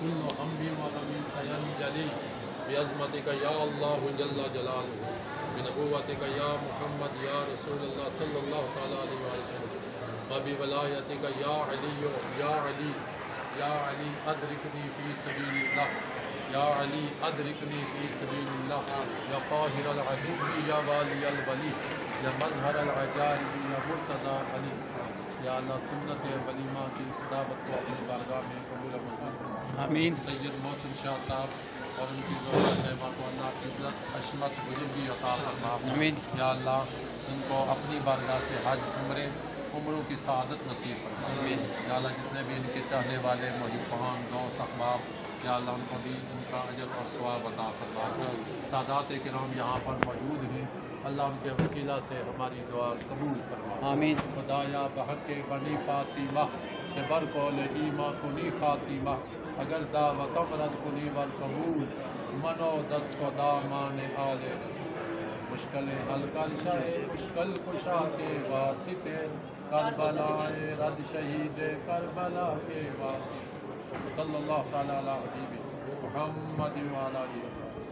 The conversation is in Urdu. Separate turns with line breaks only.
كل هم وغم سينجلي بعظمتك يا الله جل جلاله بنبوتك يا محمد يا رسول الله صلى الله تعالى عليه وسلم وبولايتك يا علي يا علي يا علي أدركني في سبيل الله يا علي أدركني في سبيل الله يا قاهر العدو يا والي الولي يا مظهر العجائب يا مرتضى علي یا اللہ سنت ولیمہ کی صداقت کو اپنی بارگاہ میں قبول و منظور فرما۔
آمین۔
سید محسن شاہ صاحب اور ان کی زوجہ صاحبہ کو اللہ عزت عصمت بزرگی عطا فرما۔
آمین۔
یا اللہ ان کو اپنی بارگاہ سے حج عمروں کی سعادت نصیب فرما۔
آمین۔
یا اللہ جتنے بھی ان کے چاہنے والے محبان دوست احباب یا اللہ ان کو بھی ان کا اجر اور ثواب عطا فرما۔ سادات کرام یہاں پر موجود ہیں، اللہ ان کے وسیلہ سے ہماری دعا قبول فرما۔
آمین۔
خدایا بحق بنی فاطمہ کہ بر قول ایما کنی خاتمہ اگر دعوتم رد کنی ور قبول منو دست خدا مان آل رسول مشکل حل کر شاہ مشکل کشا کے واسطے کربلا رد شہید کربلا کے واسطے صلی اللہ تعالی علی حبیب محمد وعلی آلہ